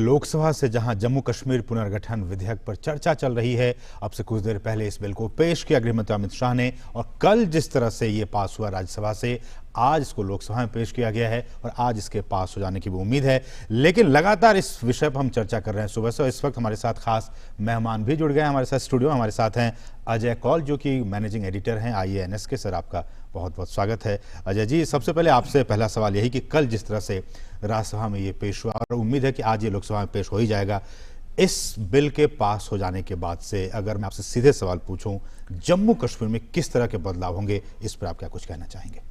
लोकसभा से जहां जम्मू कश्मीर पुनर्गठन विधेयक पर चर्चा चल रही है, अब से कुछ देर पहले इस बिल को पेश किया गृह मंत्री अमित शाह ने, और कल जिस तरह से ये पास हुआ राज्यसभा से, आज इसको लोकसभा में पेश किया गया है और आज इसके पास हो जाने की भी उम्मीद है। लेकिन लगातार इस विषय पर हम चर्चा कर रहे हैं सुबह से, और इस वक्त हमारे साथ खास मेहमान भी जुड़ गए हैं। हमारे साथ स्टूडियो में हमारे साथ हैं अजय कौल, जो कि मैनेजिंग एडिटर हैं IANS के। सर, आपका बहुत बहुत स्वागत है। अजय जी, सबसे पहले आपसे पहला सवाल यही कि कल जिस तरह से राज्यसभा में ये पेश हुआ और उम्मीद है कि आज ये लोकसभा में पेश हो ही जाएगा, इस बिल के पास हो जाने के बाद से अगर मैं आपसे सीधे सवाल पूछूं, जम्मू कश्मीर में किस तरह के बदलाव होंगे, इस पर आप क्या कुछ कहना चाहेंगे?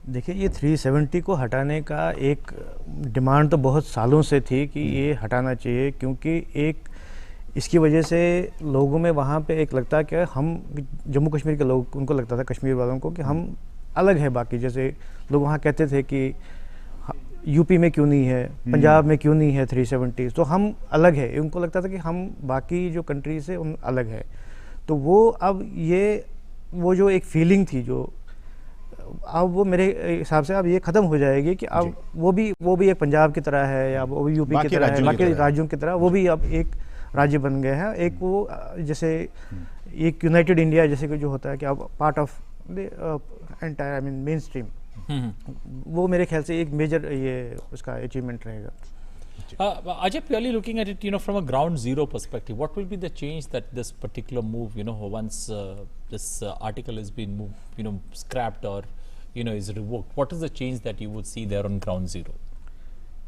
देखिए, ये 370 को हटाने का एक डिमांड तो बहुत सालों से थी कि ये हटाना चाहिए, क्योंकि एक इसकी वजह से लोगों में वहाँ पे एक लगता है कि हम जम्मू कश्मीर के लोग, उनको लगता था कश्मीर वालों को कि हम अलग है बाकी। जैसे लोग वहाँ कहते थे कि यूपी में क्यों नहीं है, पंजाब में क्यों नहीं है 370, तो हम अलग है। उनको लगता था कि हम बाकी जो कंट्री से उन अलग है। तो वो अब वो जो एक फीलिंग थी, जो अब वो मेरे हिसाब से अब ये खत्म हो जाएगी कि अब वो भी एक पंजाब की तरह है, या वो यूपी की तरह है, बाकी राज्यों की तरह वो भी अब एक राज्य बन गए हैं। एक वो जैसे एक यूनाइटेड इंडिया जैसे कि जो होता है कि अब part of the entire, I mean main stream, वो मेरे ख्याल से एक मेजर ये उसका अचीवमेंट रहेगा। Ajay, purely looking at it, from a ground zero perspective, what will be the change that this particular move, once this article has been moved, scrapped or, is revoked, what is the change that you would see there on ground zero?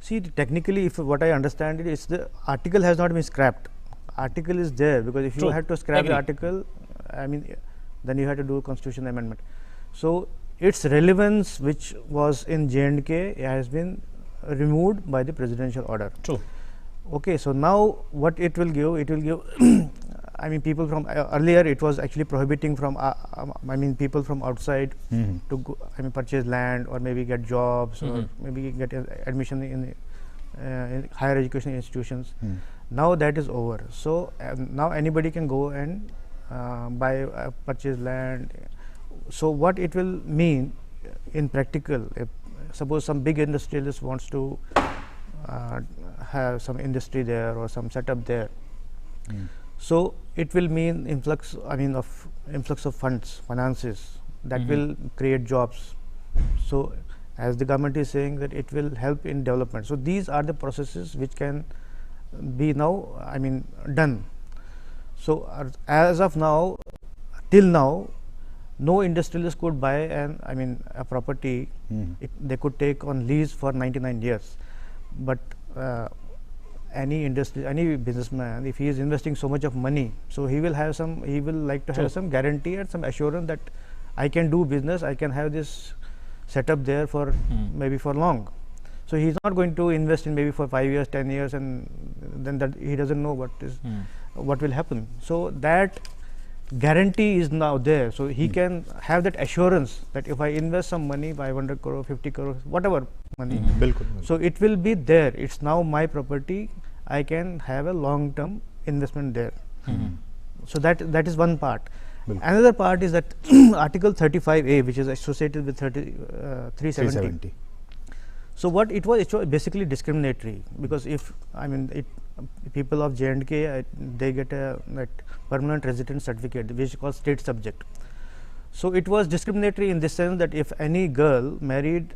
See, technically, if what I understand it is the article has not been scrapped. Article is there, because if you had to scrap the article, I mean, then you had to do a constitution amendment. So its relevance, which was in J&K, has been removed by the presidential order. True. Okay, so now what it will give I mean, people from earlier it was actually prohibiting from people from outside to go, purchase land or maybe get jobs or maybe get admission in higher education institutions. Now that is over. So now anybody can go and purchase land. So what it will mean in practical, if suppose some big industrialist wants to have some industry there or some setup there, so it will mean influx of funds, finances that will create jobs. So as the government is saying that it will help in development. So these are the processes which can be now done. So as of now, till now, no industrialist could buy a property. They could take on lease for 99 years, but any businessman, if he is investing so much of money, so he will like to have some guarantee and some assurance that I can do business, I can have this setup there for maybe for long. So he is not going to invest in maybe for 5 years, 10 years, and then that he doesn't know what will happen. So that guarantee is now there, so he can have that assurance that if I invest some money, 500 crore, 50 crore, whatever money, so it will be there. It's now my property. I can have a long-term investment there. So that is one part. Another part is that Article 35A, which is associated with 370. So what it was basically discriminatory, because if people of J&K, they get that permanent resident certificate, which is called state subject. So it was discriminatory in the sense that if any girl married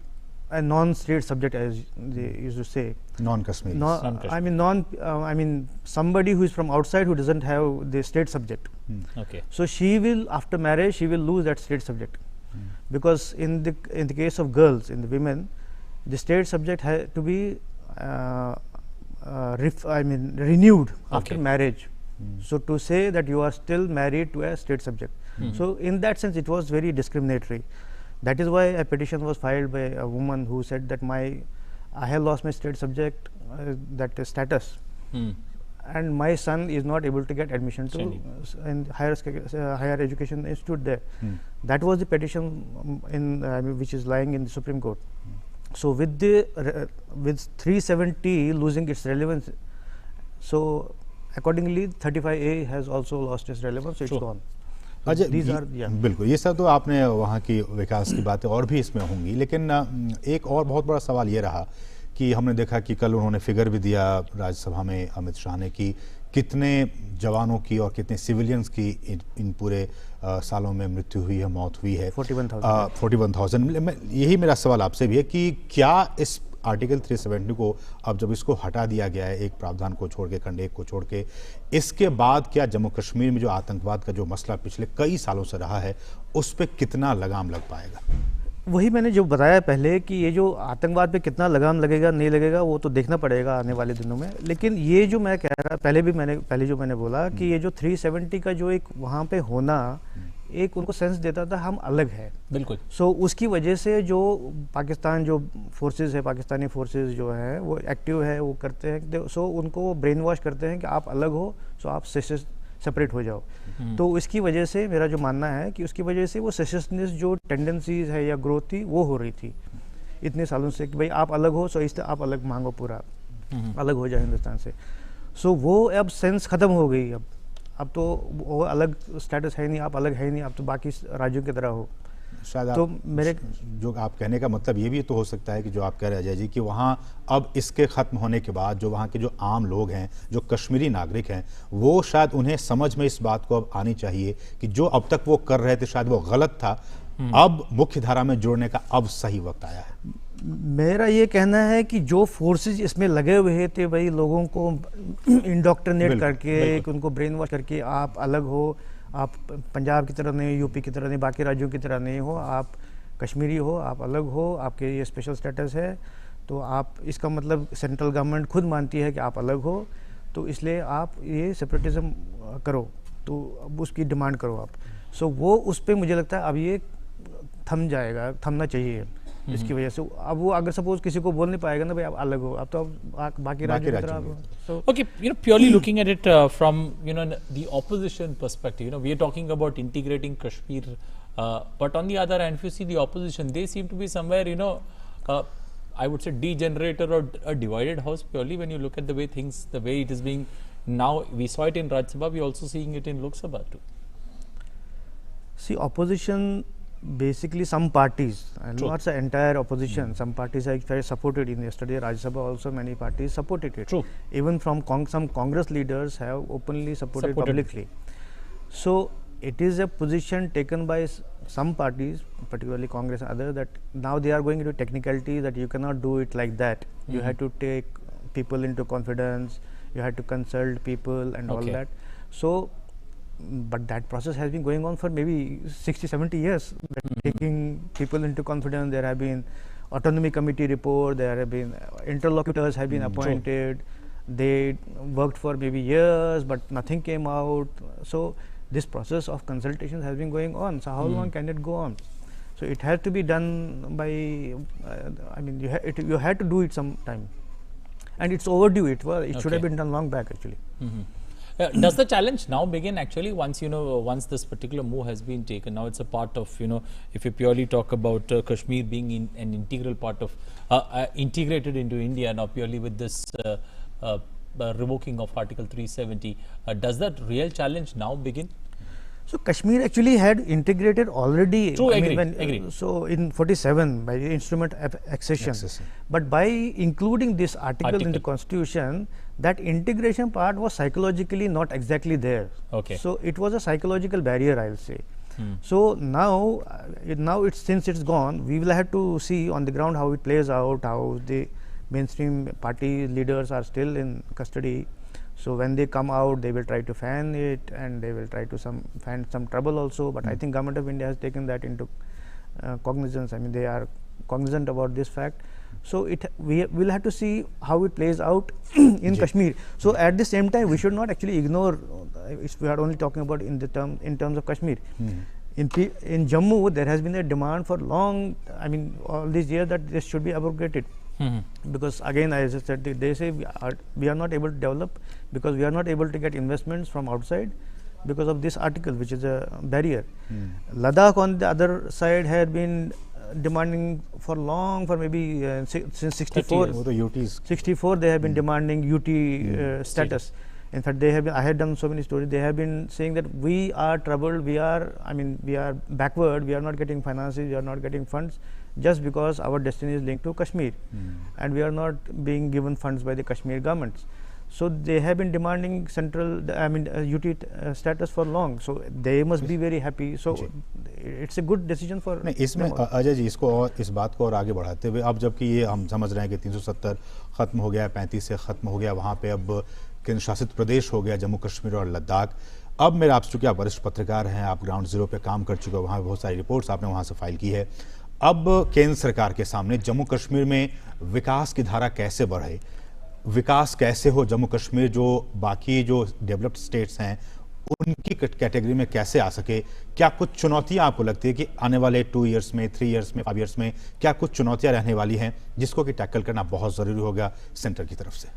a non-state subject, as they used to say, non-Kashmiri, somebody who is from outside who doesn't have the state subject. Okay. So she will, after marriage, she will lose that state subject, because in the case of girls, in the women, the state subject had to be renewed after marriage. So to say that you are still married to a state subject. So in that sense, it was very discriminatory. That is why a petition was filed by a woman who said that I have lost my state subject, that status, and my son is not able to get admission to higher education institute there. That was the petition which is lying in the Supreme Court. So with 370 losing its relevance, so accordingly 35A has also lost its relevance, so it's gone. बिल्कुल, ये सब तो आपने वहाँ की विकास की बातें और भी इसमें होंगी, लेकिन एक और बहुत बड़ा सवाल ये रहा कि हमने देखा कि कल उन्होंने फिगर भी दिया राज्यसभा में अमित शाह ने कि कितने जवानों की और कितने सिविलियंस की इन पूरे सालों में मृत्यु हुई है, मौत हुई है। 41,000। यही मेरा सवाल आपसे भी है कि क्या इस आर्टिकल 370 को अब जब इसको हटा दिया गया है, एक प्रावधान को छोड़ के, खंड 1 को छोड़ के, इसके बाद क्या जम्मू कश्मीर में जो आतंकवाद का जो मसला पिछले कई सालों से रहा है उस पर कितना लगाम लग पाएगा? वही मैंने जो बताया पहले कि ये जो आतंकवाद पे कितना लगाम लगेगा नहीं लगेगा वो तो देखना पड़ेगा आने वाले दिनों में। लेकिन ये जो मैं कह रहा पहले जो मैंने बोला कि ये जो 370 का जो एक वहाँ पे होना एक उनको सेंस देता था हम अलग है। बिल्कुल। सो उसकी वजह से जो पाकिस्तान जो फोर्सेस है, पाकिस्तानी फोर्सेस जो है वो एक्टिव है, वो करते हैं, सो उनको वो ब्रेन वॉश करते हैं कि आप अलग हो, सो आप सेपरेट हो जाओ। तो इसकी वजह से मेरा जो मानना है कि उसकी वजह से वो सेसेशनिस्ट जो टेंडेंसीज है या ग्रोथ थी वो हो रही थी इतने सालों से कि भाई आप अलग हो, सो इसलिए आप अलग मांगो, पूरा अलग हो जाए हिंदुस्तान से। सो वो अब सेंस ख़त्म हो गई। अब तो वो अलग स्टेटस है नहीं, आप अलग है नहीं, आप तो बाकी राज्यों की तरह हो। शायद तो मेरे जो आप कहने का मतलब ये भी तो हो सकता है कि जो आप कह रहे हैं अजय जी कि वहाँ अब इसके ख़त्म होने के बाद जो वहाँ के जो आम लोग हैं, जो कश्मीरी नागरिक हैं, वो शायद उन्हें समझ में इस बात को अब आनी चाहिए कि जो अब तक वो कर रहे थे शायद वो गलत था, अब मुख्य धारा में जोड़ने का अब सही वक्त आया है। मेरा ये कहना है कि जो फोर्सेस इसमें लगे हुए थे भाई लोगों को इंडोक्ट्रिनेट करके, उनको ब्रेन वॉश करके आप अलग हो, आप पंजाब की तरह नहीं, यूपी की तरह नहीं, बाकी राज्यों की तरह नहीं हो, आप कश्मीरी हो, आप अलग हो, आपके ये स्पेशल स्टेटस है, तो आप इसका मतलब सेंट्रल गवर्नमेंट खुद मानती है कि आप अलग हो, तो इसलिए आप ये सेपरेटिज्म करो, तो अब उसकी डिमांड करो आप। सो वो उस पर मुझे लगता है अब ये थम जाएगा, थमना चाहिए इसकी वजह से। अब वो अगर सपोज किसी को बोल नहीं पाएगा ना भाई आप अलग हो, अब तो आप बाकी राज्यों की तरह। Okay, purely looking at it from the opposition perspective, we are talking about integrating Kashmir, but on the other hand, if you see the opposition, they seem to be somewhere I would say degenerated or a divided house. Purely when you look at the way it is being now, we saw it in Rajya Sabha, we are also seeing it in Lok Sabha too. See, opposition, basically some parties, and not the entire opposition, some parties have very supported in yesterday Rajya Sabha also, many parties supported it. True. Even from some Congress leaders have openly supported publicly. So it is a position taken by some parties, particularly Congress and others, that now they are going into technicality that you cannot do it like that. You have to take people into confidence, you have to consult people and all that. So but that process has been going on for maybe 60-70 years, taking people into confidence. There have been autonomy committee report, there have been interlocutors have been appointed, they worked for maybe years but nothing came out. So this process of consultation has been going on. So how long can it go on? So it has to be done by I mean you had to do it sometime, and it's overdue. It should have been done long back actually. Does the challenge now begin actually once once this particular move has been taken? Now it's a part of if you purely talk about Kashmir being an integral part of integrated into India now, purely with this revoking of Article 370, does that real challenge now begin? So Kashmir actually had integrated already. True, agree. So in 47 by the instrument of accession, but by including this article in the constitution, that integration part was psychologically not exactly there. Okay. So it was a psychological barrier, I'll say. So now, it's since it's gone, we will have to see on the ground how it plays out, how the mainstream party leaders are still in custody. So when they come out, they will try to fan it, and they will try to fan some trouble also. But I think Government of India has taken that into cognizance. I mean, they are cognizant about this fact. So we will have to see how it plays out in Kashmir. So at the same time, we should not actually ignore. If we are only talking about in terms of Kashmir. In Jammu, there has been a demand for long. I mean, all these years that this should be abrogated. Because again, as I said, they say we are not able to develop because we are not able to get investments from outside because of this article, which is a barrier. Ladakh on the other side had been demanding for maybe since 64. 64 they have been demanding UT status. In fact, I had done so many stories. They have been saying that we are troubled. We are backward. We are not getting finances. We are not getting funds. just because our destiny is linked to Kashmir, and we are not being given funds by the Kashmir governments. So they have been demanding UT status for long. So they must be very happy. So it's a good decision for. नहीं, इसमें अजय जी इसको और इस बात को और आगे बढ़ाते हुए, अब जबकि ये हम समझ रहे हैं कि 370 खत्म हो गया, 35 से खत्म हो गया, वहाँ पे अब केंद्र शासित प्रदेश हो गया जम्मू कश्मीर और लद्दाख। अब मेरा आपसे, चूंकि आप वरिष्ठ पत्रकार हैं, आप ग्राउंड जीरो पे काम कर चुके हो, वहाँ बहुत सारी रिपोर्ट्स आपने वहाँ से फाइल की है। अब केंद्र सरकार के सामने जम्मू कश्मीर में विकास की धारा कैसे बढ़े, विकास कैसे हो, जम्मू कश्मीर जो बाकी जो डेवलप्ड स्टेट्स हैं उनकी कैटेगरी में कैसे आ सके, क्या कुछ चुनौतियां आपको लगती है कि आने वाले 2 इयर्स में, 3 इयर्स में, 5 इयर्स में क्या कुछ चुनौतियां रहने वाली हैं जिसको कि टैकल करना बहुत ज़रूरी होगा सेंटर की तरफ से?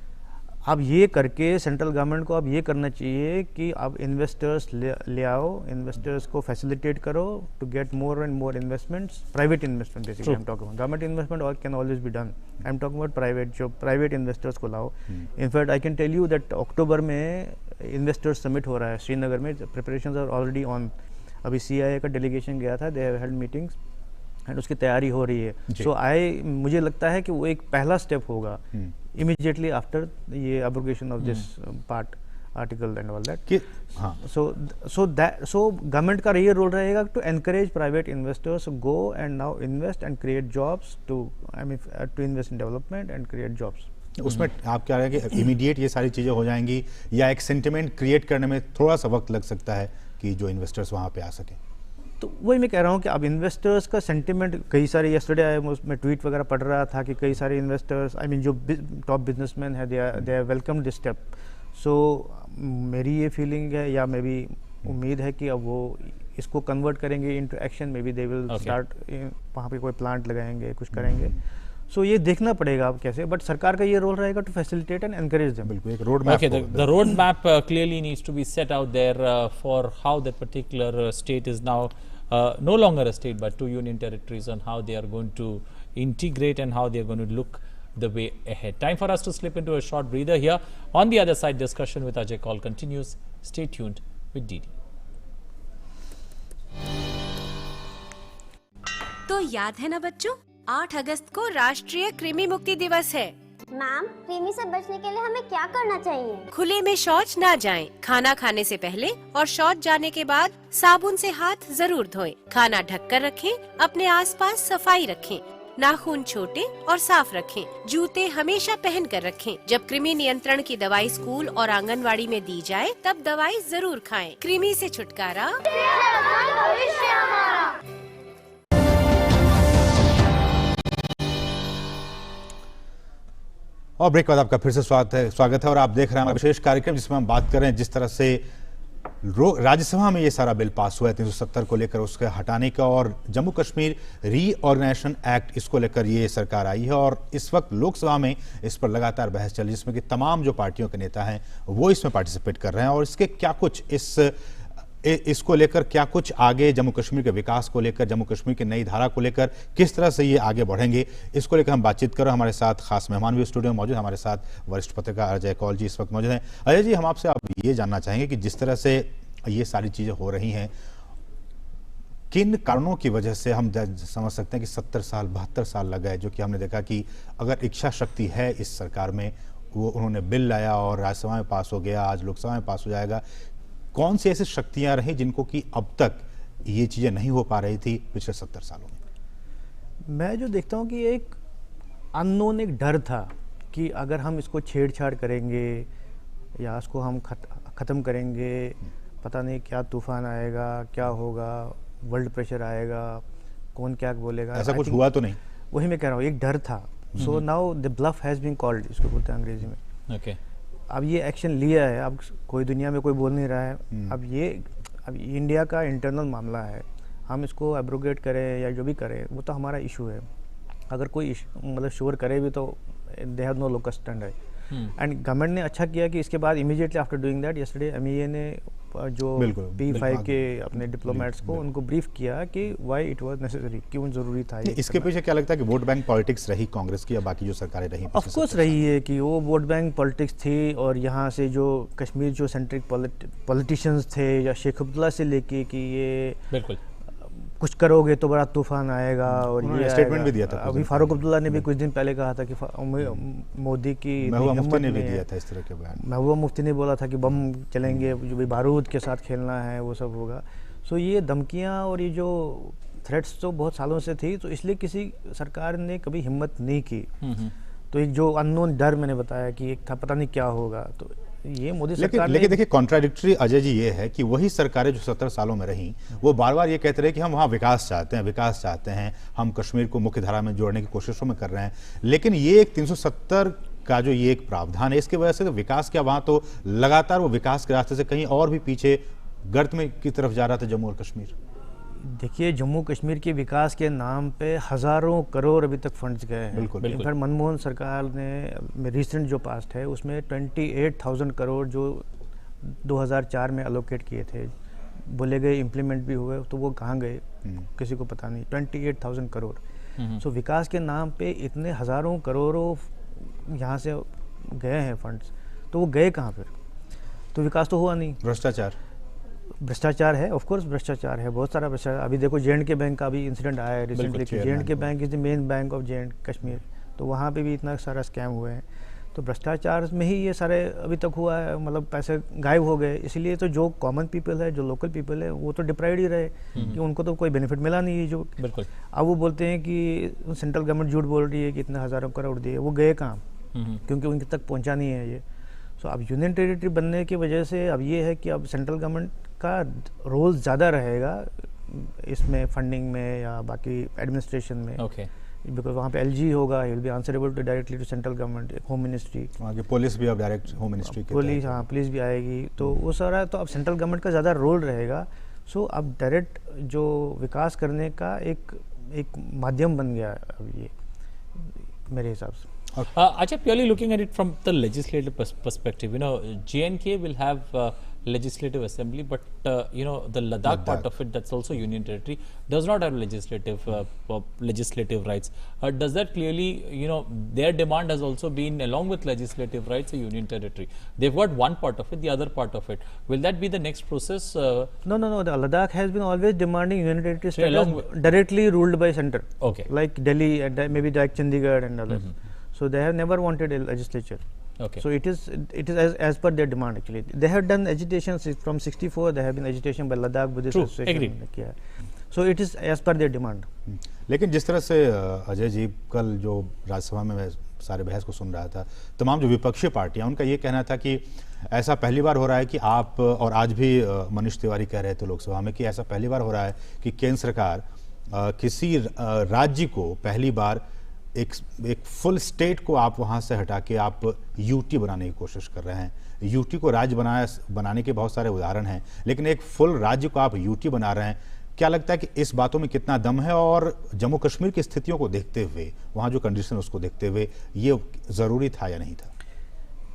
अब ये करके सेंट्रल गवर्नमेंट को अब ये करना चाहिए कि अब इन्वेस्टर्स ले आओ, इन्वेस्टर्स को फैसिलिटेट करो to get more and more investments, private investment basically. I am talking government investment can always be done, I am talking about private, जो प्राइवेट इन्वेस्टर्स को लाओ। In fact I can tell you that October में investors summit हो रहा है श्रीनगर में, preparations are already on. अभी CIA का डेलीगेशन गया था, they have held meetings and उसकी तैयारी हो रही है। सो मुझे लगता है कि वो एक पहला स्टेप होगा immediately after ये abrogation of this part article and all that. हाँ, so government का ये रोल रहेगा to encourage private investors to go and now invest and create jobs to invest in development and create jobs. उसमें आप क्या रहे कि इमीडिएट ये सारी चीज़ें हो जाएंगी या एक सेंटिमेंट क्रिएट करने में थोड़ा सा वक्त लग सकता है कि जो इन्वेस्टर्स वहाँ पे आ सकें? तो वही मैं कह रहा हूँ कि अब इन्वेस्टर्स का सेंटिमेंट, कई सारे यस्टरडे मैं ट्वीट वगैरह पढ़ रहा था कि कई सारे इन्वेस्टर्स जो टॉप बिजनेसमैन है, they are welcome this step. So मेरी ये फीलिंग है या मे बी उम्मीद है कि अब वो इसको कन्वर्ट करेंगे into action. May be they will start, वहाँ पे कोई प्लांट लगाएंगे, कुछ करेंगे। सो ये देखना पड़ेगा अब कैसे, बट सरकार का ये रोल रहेगा to facilitate and encourage them. बिल्कुल, एक road map. Okay, the road map clearly needs to be set out there for how that particular state is now no longer a state but 2 union territories, on how they are going to integrate and how they are going to look the way ahead. Time for us to slip into a short breather here. On the other side, discussion with Ajay Kaul continues. Stay tuned with DD. तो याद है ना बच्चों, 8 अगस्त को राष्ट्रीय कृमि मुक्ति दिवस है। मैम, कृमि से बचने के लिए हमें क्या करना चाहिए? खुले में शौच ना जाएं, खाना खाने से पहले और शौच जाने के बाद साबुन से हाथ जरूर धोएं, खाना ढककर रखें, अपने आसपास सफाई रखें, नाखून छोटे और साफ रखें, जूते हमेशा पहन कर रखें। जब कृमि नियंत्रण की दवाई स्कूल और आंगनवाड़ी में दी जाए तब दवाई जरूर खाएं। कृमि से छुटकारा और ब्रेक के बाद आपका फिर से स्वागत है और आप देख रहे हैं हमारा विशेष कार्यक्रम जिसमें हम बात कर रहे हैं जिस तरह से राज्यसभा में ये सारा बिल पास हुआ है 370 को लेकर, उसके हटाने का, और जम्मू कश्मीर रीऑर्गेनाइजेशन एक्ट, इसको लेकर ये सरकार आई है और इस वक्त लोकसभा में इस पर लगातार बहस चल रही है जिसमें कि तमाम जो पार्टियों के नेता हैं वो इसमें पार्टिसिपेट कर रहे हैं। और इसके क्या कुछ इसको लेकर क्या कुछ आगे जम्मू कश्मीर के विकास को लेकर, जम्मू कश्मीर की नई धारा को लेकर किस तरह से ये आगे बढ़ेंगे, इसको लेकर हम बातचीत कर रहे हैं। हमारे साथ खास मेहमान भी स्टूडियो में मौजूद, हमारे साथ वरिष्ठ पत्रकार अजय कौल जी इस वक्त मौजूद हैं। अजय जी, हम आपसे आप ये जानना चाहेंगे कि जिस तरह से ये सारी चीज़ें हो रही हैं, किन कारणों की वजह से हम समझ सकते हैं कि 70 साल 72 साल लग गए, जो कि हमने देखा कि अगर इच्छा शक्ति है इस सरकार में, वो उन्होंने बिल लाया और राज्यसभा में पास हो गया, आज लोकसभा में पास हो जाएगा। कौन सी ऐसी शक्तियां रही जिनको कि अब तक ये चीज़ें नहीं हो पा रही थी पिछले 70 सालों में? मैं जो देखता हूँ कि एक अननोन, एक डर था कि अगर हम इसको छेड़छाड़ करेंगे या इसको हम ख़त्म करेंगे, पता नहीं क्या तूफान आएगा, क्या होगा, वर्ल्ड प्रेशर आएगा, कौन क्या बोलेगा। ऐसा कुछ हुआ तो नहीं? वही मैं कह रहा हूँ, एक डर था। So now the bluff has been called, इसको बोलते हैं अंग्रेजी में। Okay. अब ये एक्शन लिया है, अब कोई दुनिया में कोई बोल नहीं रहा है। अब इंडिया का इंटरनल मामला है, हम इसको एब्रोगेट करें या जो भी करें वो तो हमारा इशू है। अगर कोई मतलब शोर करे भी तो they have no local stand है। एंड गवर्नमेंट ने अच्छा किया कि इसके बाद immediately after doing that yesterday MEA ने जो P5 के अपने डिप्लोमेट्स को उनको ब्रीफ किया कि व्हाई इट वाज नेसेसरी, क्यों जरूरी था ये। इसके पीछे क्या लगता है कि वोट बैंक पॉलिटिक्स रही कांग्रेस की या बाकी जो सरकारें रही? ऑफ कोर्स रही है कि वो वोट बैंक पॉलिटिक्स थी, और यहाँ से जो कश्मीर जो सेंट्रिक पॉलिटिशियंस थे या शेख अब्दुल्ला से लेके कि ये बिल्कुल कुछ करोगे तो बड़ा तूफान आएगा और उन्होंने ये स्टेटमेंट आएगा। भी दिया था कुछ अभी दिन फारूक पहले। अब्दुल्ला ने भी कुछ दिन पहले कहा था कि मोदी की महबूबा इतनी मुफ्ती ने हिम्मत भी नहीं है। दिया था इस तरह के बयान। महबूबा मुफ्ती ने बोला था कि बम चलेंगे, जो भी बारूद के साथ खेलना है वो सब होगा। सो ये धमकियां और ये जो थ्रेट्स तो बहुत सालों से थी, तो इसलिए किसी सरकार ने कभी हिम्मत नहीं की। तो एक जो अननोन डर मैंने बताया कि एक था, पता नहीं क्या होगा, तो ये मोदी सरकार ने लेकिन देखिए कॉन्ट्राडिक्टरी अजय जी ये है कि वही सरकारें जो 70 सालों में रहीं वो बार बार ये कहते रहे कि हम वहाँ विकास चाहते हैं, हम कश्मीर को मुख्य धारा में जोड़ने की कोशिशों में कर रहे हैं। लेकिन ये एक 370 का जो ये एक प्रावधान है, इसकी वजह से तो विकास क्या, वहाँ तो लगातार वो विकास के रास्ते से कहीं और भी पीछे गर्त में की तरफ जा रहा था जम्मू और कश्मीर। देखिए, जम्मू कश्मीर के विकास के नाम पे हज़ारों करोड़ अभी तक फंड्स गए हैं। बिल्कुल। इनफैक्ट मनमोहन सरकार ने रिसेंट जो पास्ट है उसमें 28,000 करोड़ जो 2004 में अलोकेट किए थे, बोले गए, इम्प्लीमेंट भी हुए, तो वो कहाँ गए किसी को पता नहीं। 28,000 करोड़। सो विकास के नाम पे इतने हज़ारों करोड़ों यहाँ से गए हैं फंड्स, तो वो गए कहाँ फिर? तो विकास तो हुआ नहीं। भ्रष्टाचार है, ऑफ कोर्स भ्रष्टाचार है, बहुत सारा भ्रष्टाचार। अभी देखो जे.एंड.के बैंक का भी इंसिडेंट आया है रिसेंटली कि J and K bank is the main bank of J and Kashmir, तो वहाँ पे भी इतना सारा स्कैम हुए हैं। तो भ्रष्टाचार में ही ये सारे अभी तक हुआ है, मतलब पैसे गायब हो गए। इसलिए तो जो कॉमन पीपल है, जो लोकल पीपल है, वो तो डिप्राइव्ड ही रहे कि उनको तो कोई बेनिफिट मिला नहीं है। जो बिल्कुल। अब वो बोलते हैं कि सेंट्रल गवर्नमेंट झूठ बोल रही है कि इतने हज़ारों करोड़ दिए, वो गए कहाँ? क्योंकि उनके तक पहुँचा नहीं है ये। सो अब यूनियन टेरिटरी बनने की वजह से अब ये है कि अब सेंट्रल गवर्नमेंट का रोल ज़्यादा रहेगा इसमें, फंडिंग में या बाकी एडमिनिस्ट्रेशन में। ओके। बिकॉज वहाँ पे एलजी होगा, he will be answerable to directly to central government, home ministry, वहाँ की पुलिस भी अब डायरेक्ट होम मिनिस्ट्री के पुलिस, हाँ पुलिस भी आएगी, तो वो सारा तो अब सेंट्रल गवर्नमेंट का ज़्यादा रोल रहेगा। सो अब डायरेक्ट जो विकास करने का एक माध्यम बन गया अब ये, मेरे हिसाब से। Ajay, purely looking at it from the legislative perspective, J&K will have legislative assembly, but the Ladakh part of it, that's also union territory, does not have legislative rights. Does that clearly, their demand has also been, along with legislative rights, a union territory. They've got one part of it, the other part of it. Will that be the next process? No. The Ladakh has been always demanding union territory So along status directly ruled by center. Okay. Like Delhi and maybe like Chandigarh and others. So they have never wanted a legislature. Okay. So it is as per their demand actually. They have done agitation from 64. There have been agitation by Ladakh Buddhist True, Association. agreed. So it is as per their demand. लेकिन जिस तरह से अजय जी कल जो राज्यसभा में मैं सारे बहस को सुन रहा था, तमाम जो विपक्षी पार्टियां, उनका ये कहना था कि ऐसा पहली बार हो रहा है कि आप, और आज भी मनीष तिवारी कह रहे थे लोकसभा में कि ऐसा पहली बार हो रहा है कि केंद्र सरकार किसी राज्य को पहली बार एक फुल स्टेट को आप वहाँ से हटा के आप यूटी बनाने की कोशिश कर रहे हैं। यूटी को राज्य बनाने के बहुत सारे उदाहरण हैं, लेकिन एक फुल राज्य को आप यूटी बना रहे हैं। क्या लगता है कि इस बातों में कितना दम है, और जम्मू कश्मीर की स्थितियों को देखते हुए, वहाँ जो कंडीशन उसको देखते हुए, ये ज़रूरी था या नहीं था?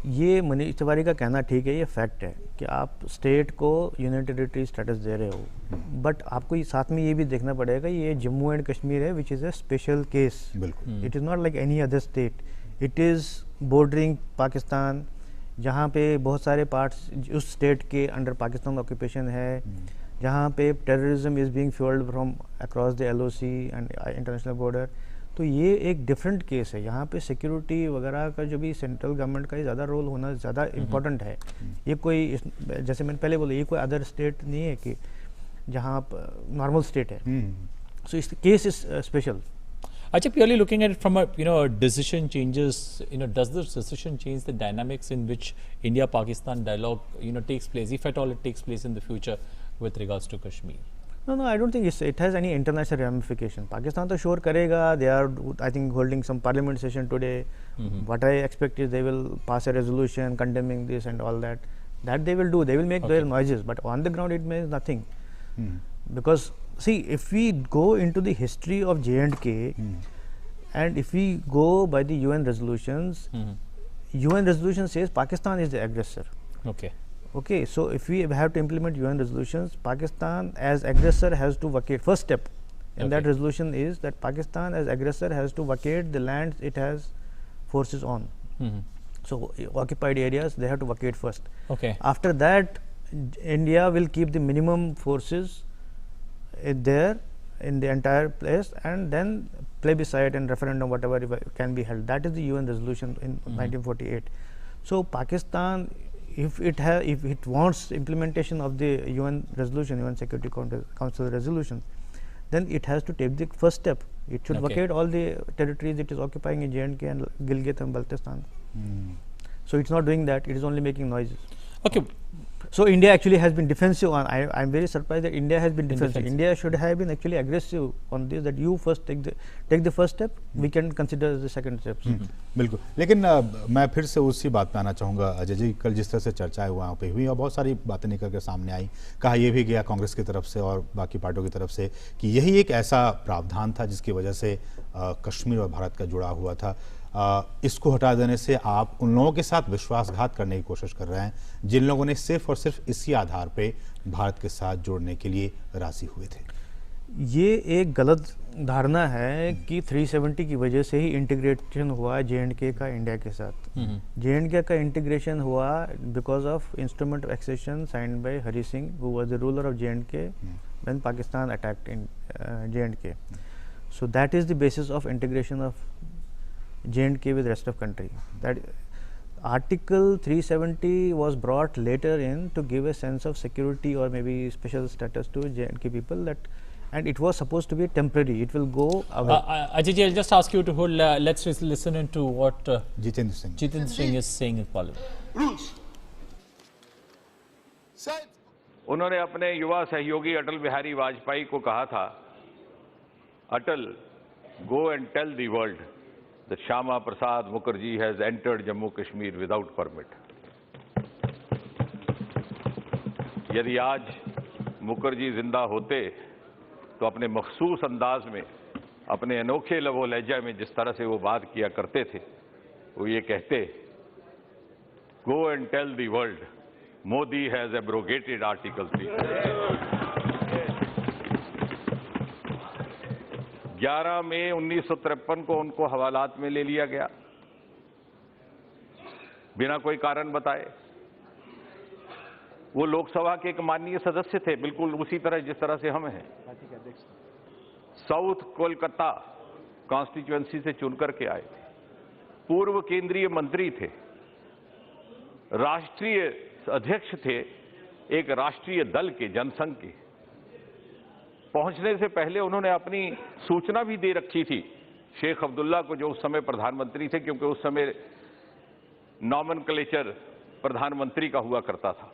ये मनीष तिवारी का कहना ठीक है, ये फैक्ट है कि आप स्टेट को यूनियन टेरिटरी स्टेटस दे रहे हो, बट आपको साथ में ये भी देखना पड़ेगा ये जम्मू एंड कश्मीर है which is a special case. बिल्कुल। It is not like any other state, it is bordering Pakistan, जहाँ पे बहुत सारे पार्ट्स उस स्टेट के अंडर पाकिस्तान ऑक्यूपेशन है, जहाँ पे terrorism is being fuelled from across the LOC and international border. तो ये एक डिफरेंट केस है, यहाँ पे सिक्योरिटी वगैरह का जो भी सेंट्रल गवर्नमेंट का ज़्यादा रोल होना ज़्यादा इम्पोर्टेंट है। ये कोई, जैसे मैंने पहले बोला, ये कोई अदर स्टेट नहीं है कि जहाँ नॉर्मल स्टेट है। सो इस case is special. Ajay, purely looking at it from a decision changes, does this decision change the dynamics in which India-Pakistan dialogue, takes place, if at all it takes place in the future with regards to Kashmir? No, I don't think it has any international ramification. Pakistan तो sure करेगा. They are, I think, holding some parliament session today. What I expect is they will pass a resolution condemning this and all that. That they will do. They will make their noises, but on the ground it means nothing. Because see, if we go into the history of J&K, and if we go by the UN resolutions, UN resolution says Pakistan is the aggressor. Okay, so if we have to implement UN resolutions, Pakistan as aggressor has to vacate. First step in that resolution is that Pakistan as aggressor has to vacate the lands it has forces on. So occupied areas, they have to vacate first. After that, India will keep the minimum forces there in the entire place, and then plebiscite and referendum, whatever can be held. That is the UN resolution in 1948. So Pakistan, if it wants implementation of the UN resolution, UN Security Council resolution, then it has to take the first step. It should vacate all the territories it is occupying in J&K and Gilgit and Baltistan. So it's not doing that. It is only making noises. Okay. So India actually has been defensive on. I am very surprised that India has been defensive. India should have been actually aggressive on this. That you first take the first step. We can consider the second steps. बिल्कुल, लेकिन मैं फिर से उसी बात पे आना चाहूँगा अजय जी। कल जिस तरह से चर्चाएं वहाँ पे हुई और बहुत सारी बातें निकल कर सामने आई, कहा यह भी गया कांग्रेस की तरफ से और बाकी पार्टियों की तरफ से कि यही एक ऐसा प्रावधान था जिसकी वजह से कश्मीर और भारत का जुड़ा हुआ था। इसको हटा देने से आप उन लोगों के साथ विश्वासघात करने की कोशिश कर रहे हैं जिन लोगों ने सिर्फ और सिर्फ इसी आधार पे भारत के साथ जोड़ने के लिए राजी हुए थे। ये एक गलत धारणा है कि 370 की वजह से ही इंटीग्रेशन हुआ J&K का इंडिया के साथ। J&K का इंटीग्रेशन हुआ because of instrument of accession signed by Hari Singh, who was the ruler of J&K when Pakistan attacked in J&K। So that is the basis of integration of J&K with rest of country. That Article 370 was brought later in to give a sense of security or maybe special status to J&K people, that, and it was supposed to be temporary. It will go away. Ajay ji, I'll just ask you to hold. Let's listen into what Jitendra Singh is saying in Parliament. उन्होंने अपने युवा सहयोगी अटल बिहारी वाजपेयी को कहा था, अटल, go and tell the world that Shyama Prasad Mukherjee has entered Jammu Kashmir without permit. यदि आज मुखर्जी जिंदा होते तो अपने मखसूस अंदाज में, अपने अनोखे लबो लहजा में जिस तरह से वो बात किया करते थे, वो ये कहते, go and tell the world Modi has abrogated Article 3. 11 मई 1953 को उनको हवालात में ले लिया गया बिना कोई कारण बताए। वो लोकसभा के एक माननीय सदस्य थे, बिल्कुल उसी तरह जिस तरह से हम हैं। साउथ कोलकाता कॉन्स्टिट्यूएंसी से चुनकर के आए थे, पूर्व केंद्रीय मंत्री थे, राष्ट्रीय अध्यक्ष थे एक राष्ट्रीय दल के, जनसंघ के। पहुंचने से पहले उन्होंने अपनी सूचना भी दे रखी थी शेख अब्दुल्ला को, जो उस समय प्रधानमंत्री थे, क्योंकि उस समय नॉमेनक्लेचर प्रधानमंत्री का हुआ करता था।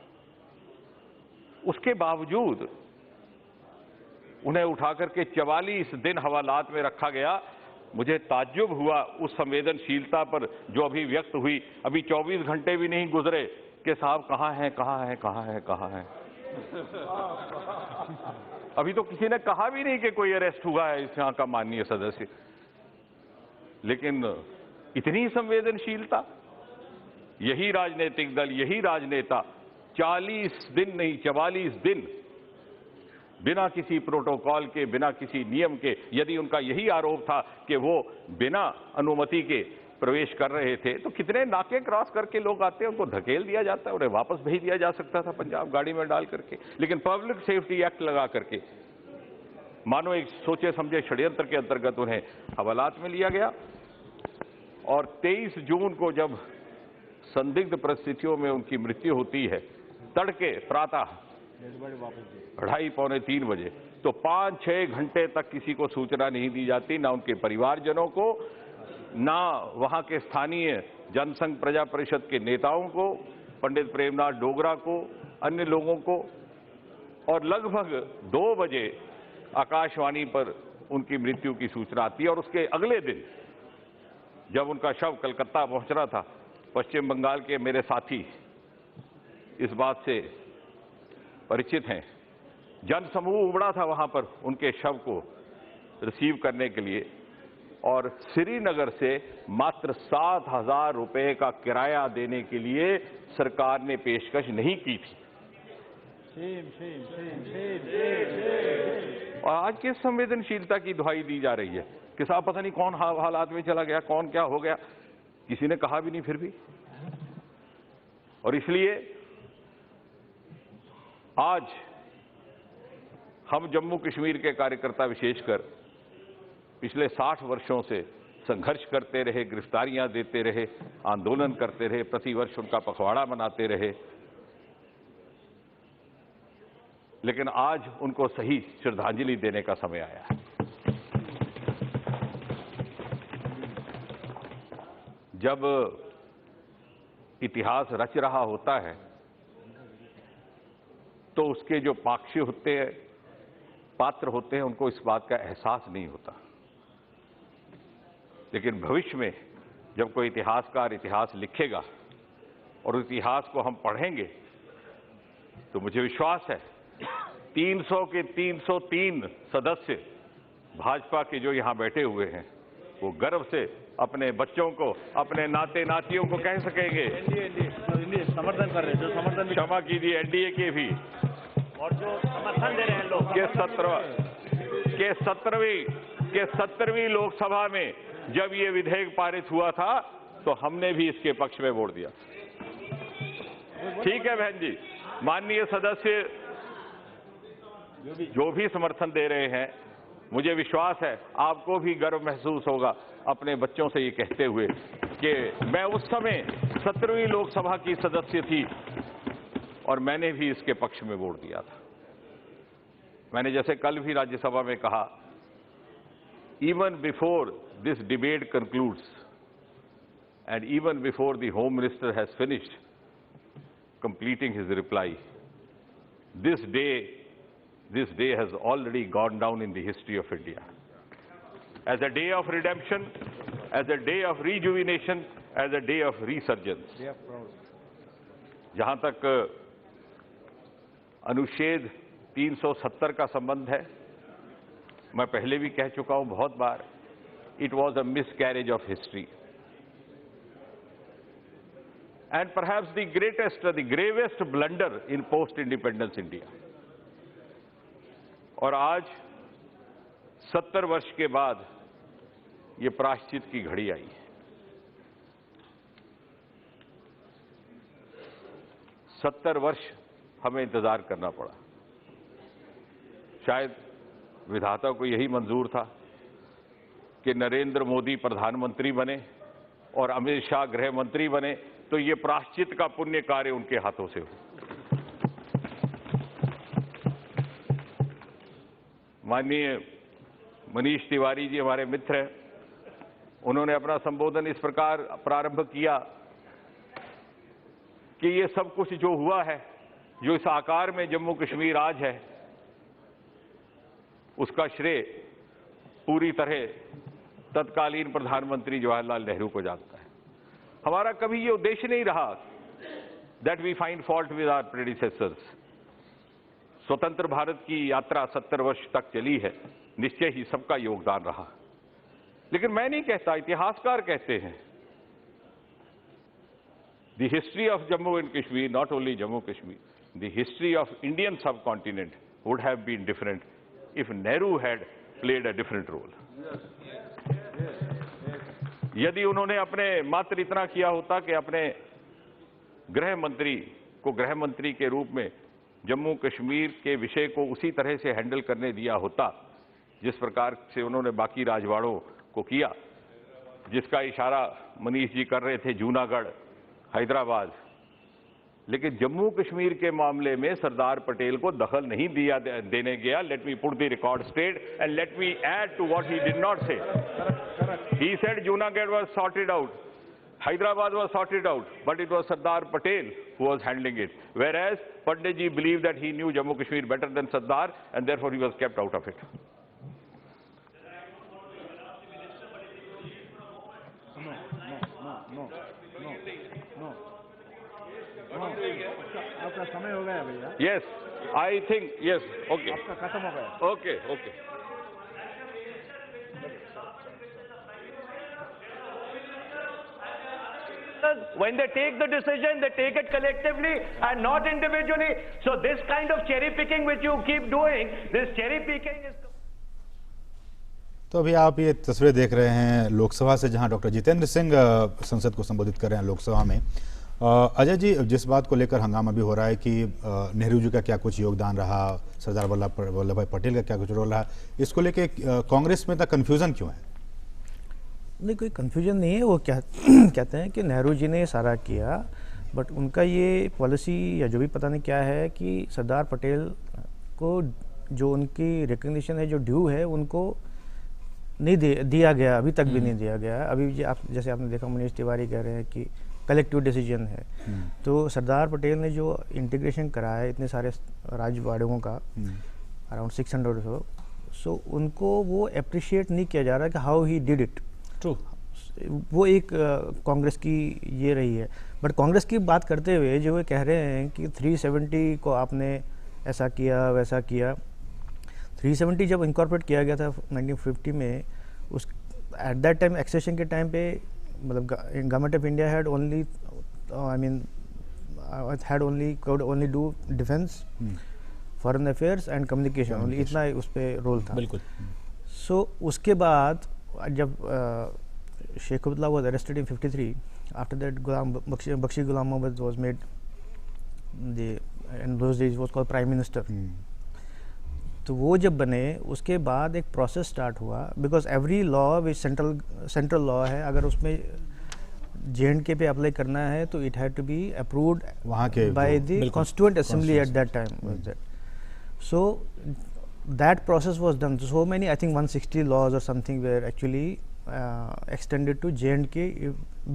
उसके बावजूद उन्हें उठाकर के 44 दिन हवालात में रखा गया। मुझे ताज्जुब हुआ उस संवेदनशीलता पर जो अभी व्यक्त हुई। अभी 24 घंटे भी नहीं गुजरे कि साहब कहाँ हैं, कहाँ हैं, कहाँ हैं, कहाँ हैं। अभी तो किसी ने कहा भी नहीं कि कोई अरेस्ट हुआ है इस यहाँ का माननीय सदस्य, लेकिन इतनी संवेदनशीलता। यही राजनीतिक दल, यही राजनेता 40 दिन नहीं 44 दिन बिना किसी प्रोटोकॉल के, बिना किसी नियम के, यदि उनका यही आरोप था कि वो बिना अनुमति के प्रवेश कर रहे थे, तो कितने नाके क्रॉस करके लोग आते हैं, उनको धकेल दिया जाता है, उन्हें वापस भेज दिया जा सकता था पंजाब गाड़ी में डाल करके। लेकिन पब्लिक सेफ्टी एक्ट लगा करके मानो एक सोचे समझे षड्यंत्र के अंतर्गत उन्हें हवालात में लिया गया। और 23 जून को जब संदिग्ध परिस्थितियों में उनकी मृत्यु होती है, तड़के प्रातः 2:30-3 बजे, तो 5-6 घंटे तक किसी को सूचना नहीं दी जाती, ना उनके परिवारजनों को, ना वहां के स्थानीय जनसंघ प्रजा परिषद के नेताओं को, पंडित प्रेमनाथ डोगरा को, अन्य लोगों को। और लगभग 2 बजे आकाशवाणी पर उनकी मृत्यु की सूचना आती है। और उसके अगले दिन जब उनका शव कलकत्ता पहुंच रहा था, पश्चिम बंगाल के मेरे साथी इस बात से परिचित हैं, जनसमूह उमड़ा था वहां पर उनके शव को रिसीव करने के लिए। और श्रीनगर से मात्र 7,000 रुपए का किराया देने के लिए सरकार ने पेशकश नहीं की थी। और आज किस संवेदनशीलता की दुहाई दी जा रही है कि साहब पता नहीं कौन हालात में चला गया, कौन क्या हो गया, किसी ने कहा भी नहीं फिर भी। और इसलिए आज हम जम्मू कश्मीर के कार्यकर्ता विशेषकर पिछले 60 वर्षों से संघर्ष करते रहे, गिरफ्तारियां देते रहे, आंदोलन करते रहे, प्रतिवर्ष उनका पखवाड़ा मनाते रहे, लेकिन आज उनको सही श्रद्धांजलि देने का समय आया है। जब इतिहास रच रहा होता है तो उसके जो पाक्षी होते हैं, पात्र होते हैं, उनको इस बात का एहसास नहीं होता, लेकिन भविष्य में जब कोई इतिहासकार इतिहास लिखेगा और उस इतिहास को हम पढ़ेंगे तो मुझे विश्वास है 300 के 303 सदस्य भाजपा के जो यहां बैठे हुए हैं वो गर्व से अपने बच्चों को, अपने नाते नातियों को कह सकेंगे, समर्थन कर रहे हैं, जो समर्थन क्षमा कीजिए एनडीए के भी, और जो समर्थन दे रहे हैं लोग के 17वीं लोकसभा में जब ये विधेयक पारित हुआ था तो हमने भी इसके पक्ष में वोट दिया। ठीक है बहन जी, माननीय सदस्य जो भी समर्थन दे रहे हैं, मुझे विश्वास है आपको भी गर्व महसूस होगा अपने बच्चों से ये कहते हुए कि मैं उस समय 17वीं लोकसभा की सदस्य थी और मैंने भी इसके पक्ष में वोट दिया था। मैंने जैसे कल भी राज्यसभा में कहा, even before this debate concludes and even before the Home Minister has finished completing his reply, this day has already gone down in the history of India as a day of redemption, as a day of rejuvenation, as a day of resurgence. जहां तक अनुच्छेद 370 का संबंध है, मैं पहले भी कह चुका हूं बहुत बार, it was a miscarriage of history and perhaps the gravest blunder in post-independence India. और आज 70 वर्ष के बाद ये प्रायश्चित की घड़ी आई है। 70 वर्ष हमें इंतजार करना पड़ा। शायद विधाता को यही मंजूर था कि नरेंद्र मोदी प्रधानमंत्री बने और अमित शाह गृह मंत्री बने तो ये प्रायश्चित का पुण्य कार्य उनके हाथों से हो। माननीय मनीष तिवारी जी हमारे मित्र हैं, उन्होंने अपना संबोधन इस प्रकार प्रारंभ किया कि ये सब कुछ जो हुआ है, जो इस आकार में जम्मू कश्मीर आज है, उसका श्रेय पूरी तरह तत्कालीन प्रधानमंत्री जवाहरलाल नेहरू को जाता है। हमारा कभी ये उद्देश्य नहीं रहा that we find fault with our predecessors. स्वतंत्र भारत की यात्रा 70 वर्ष तक चली है, निश्चय ही सबका योगदान रहा, लेकिन मैं नहीं कहता, इतिहासकार कहते हैं the history of Jammu and Kashmir, not only Jammu Kashmir, the history of Indian subcontinent would have been different if Nehru had played a different role. यदि उन्होंने अपने मात्र इतना किया होता कि अपने गृह मंत्री को गृह मंत्री के रूप में जम्मू कश्मीर के विषय को उसी तरह से हैंडल करने दिया होता जिस प्रकार से उन्होंने बाकी राजवाड़ों को किया, जिसका इशारा मनीष जी कर रहे थे, जूनागढ़, हैदराबाद, लेकिन जम्मू कश्मीर के मामले में सरदार पटेल को दखल नहीं देने गया। Let me put the record straight and let me add to what he did not say. He said Junagadh was sorted out, Hyderabad was sorted out, but it was Sardar Patel who was handling it. Whereas Pandit ji believed that he knew Jammu Kashmir better than Sardar, and therefore he was kept out of it. आपका समय हो गया भैया। Yes, I think yes. Okay. आपका खत्म हो गया। Okay, okay. When they take the decision, they take it collectively and not individually. So this kind of cherry picking which you keep doing, this cherry picking is... तो अभी आप ये तस्वीरें देख रहे हैं लोकसभा से, जहां डॉक्टर जितेंद्र सिंह संसद को संबोधित कर रहे हैं लोकसभा में। अजय जी, जिस बात को लेकर हंगामा भी हो रहा है कि नेहरू जी का क्या कुछ योगदान रहा, सरदार वल्लभ भाई पटेल का क्या कुछ रोल रहा, इसको लेके कांग्रेस में इतना कंफ्यूजन क्यों है? नहीं, कोई कंफ्यूजन नहीं है। वो क्या कहते हैं कि नेहरू जी ने सारा किया, बट उनका ये पॉलिसी या जो भी पता नहीं क्या है कि सरदार पटेल को जो उनकी रिकग्निशन है, जो ड्यू है, उनको नहीं दिया गया, अभी तक भी नहीं दिया गया। अभी जैसे आपने देखा मनीष तिवारी कह रहे हैं कि कलेक्टिव डिसीजन है। तो सरदार पटेल ने जो इंटीग्रेशन करा है इतने सारे राजवाड़ों का, अराउंड 600 सो उनको वो अप्रिशिएट नहीं किया जा रहा कि how he did it. True, वो एक कांग्रेस की ये रही है। बट कांग्रेस की बात करते हुए जो वे कह रहे हैं कि 370 को आपने ऐसा किया वैसा किया, 370 जब इंकॉर्पोरेट किया गया था 1950 में, उस एट दैट टाइम एक्सेशन के टाइम पे मतलब government of India had only had only could only do defence, foreign affairs and communication, only इतना उस पर रोल था। बिल्कुल। सो उसके बाद जब Sheikh Abdullah was arrested in 53, after that Bakshi Ghulam Mohammad was made the in those days was called prime minister. तो वो जब बने उसके बाद एक प्रोसेस स्टार्ट हुआ, because every law which central law है, अगर उसमें JNK पे अप्लाई करना है तो it had to be approved वहाँ के by the constituent assembly at that time. So that process was done. So many, I think 160 laws or something were actually extended to J&K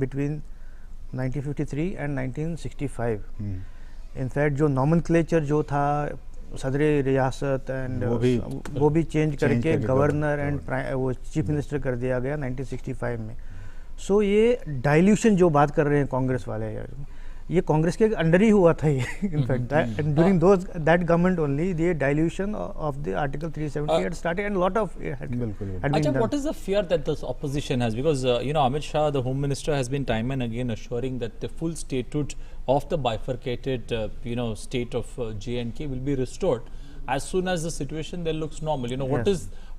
between 1953 and 1965. In fact, जो nomenclature जो था सदर रियासत and वो भी change करके governor and वो chief minister कर दिया गया 1965 में। सो ये डाइल्यूशन जो बात कर रहे हैं कांग्रेस वाले, ये कांग्रेस के अंडर ही हुआ था ये। In fact during that government only the dilution of the article 370 had started and lot of had been done. What is the fear that this opposition has? Because Amit Shah, the Home Minister, has been time and again assuring that the full statute of the bifurcated state of J&K will be restored as soon as the situation there looks normal.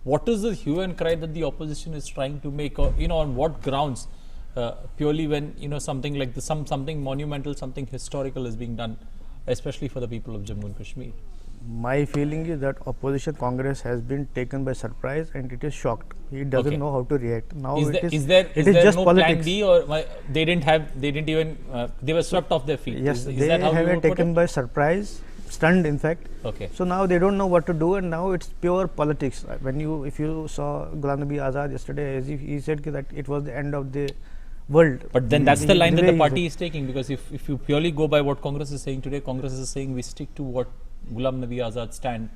What is the hue and cry that the opposition is trying to make, or on what grounds? Purely when something like this, something monumental, something historical is being done, especially for the people of Jammu and Kashmir. My feeling is that opposition Congress has been taken by surprise and it is shocked. It doesn't know how to react. Now is there just no politics. plan B, or they were swept off their feet? Yes, is they that how have you been would put taken it? by surprise, stunned in fact. Okay. So now they don't know what to do, and now it's pure politics. If you saw Ghulam Nabi Azad yesterday, as if he said that it was the end of the world. But then that's the line that the party is taking, because if you purely go by what Congress is saying today, Congress is saying we stick to what Ghulam Nabi Azad stand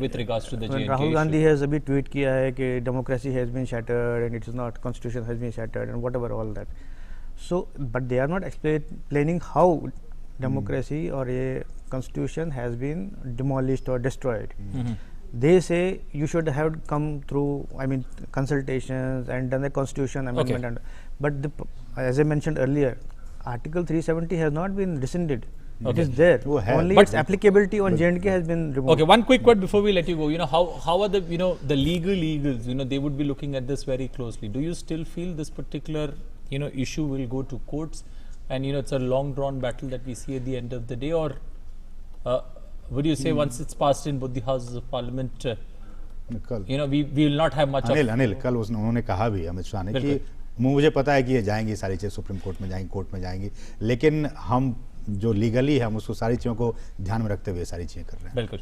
with regards to the J&K Rahul issue. Gandhi has abhi tweet kiya hai कि democracy has been shattered and it is not, constitution has been shattered and whatever all that. So but they are not explaining how democracy or a constitution has been demolished or destroyed. They say you should have come through, consultations and done the constitution amendment. Okay. But as I mentioned earlier, Article 370 has not been rescinded. It is there. Only its applicability on J&K has been removed. Okay, one quick word before we let you go. How are the the legals? They would be looking at this very closely. Do you still feel this particular issue will go to courts, and it's a long drawn battle that we see at the end of the day, or would you say once it's passed in both the houses of parliament, we will not have much Anil कल उन्होंने कहा भी अमित शाह ने कि मुझे पता है कि ये जाएंगी सारी चीज़ें सुप्रीम कोर्ट में जाएंगी, कोर्ट में जाएंगी, लेकिन हम जो लीगली है हम उसको सारी चीज़ों को ध्यान में रखते हुए सारी चीज़ें कर रहे हैं। बिल्कुल।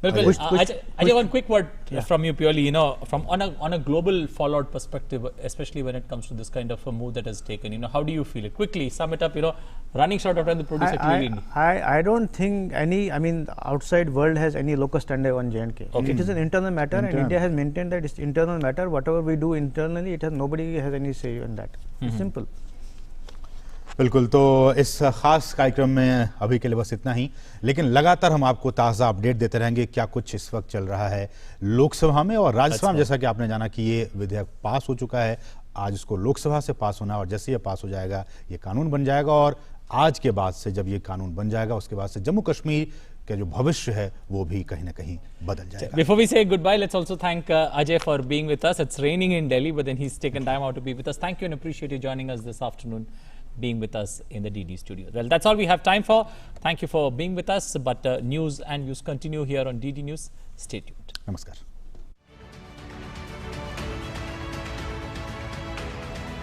Ajay, one quick word from you, purely, from on a global fallout perspective, especially when it comes to this kind of a move that has taken. How do you feel it? Quickly sum it up. Running short of time, the producer clearly. I don't think outside world has any locus standi on J&K. Okay. It is an internal matter, and India has maintained that it's internal matter. Whatever we do internally, nobody has any say in that. It's simple. बिल्कुल, तो इस खास कार्यक्रम में अभी के लिए बस इतना ही, लेकिन लगातार हम आपको ताज़ा अपडेट देते रहेंगे क्या कुछ इस वक्त चल रहा है लोकसभा में और राज्यसभा में। जैसा कि आपने जाना कि ये विधेयक पास हो चुका है, आज इसको लोकसभा से पास होना, और जैसे ये पास हो जाएगा ये कानून बन जाएगा, और आज के बाद से जब ये कानून बन जाएगा उसके बाद से जम्मू कश्मीर का जो भविष्य है वो भी कहीं ना कहीं बदल जाएगा। Before we say goodbye, let's also thank Ajay for being with us. It's raining in Delhi, but then he's taken time out to be with us. Thank you and appreciate you joining us this afternoon. being with us in the DD studio. Well, that's all we have time for. Thank you for being with us. But news and views continue here on DD News. Stay tuned. नमस्कार.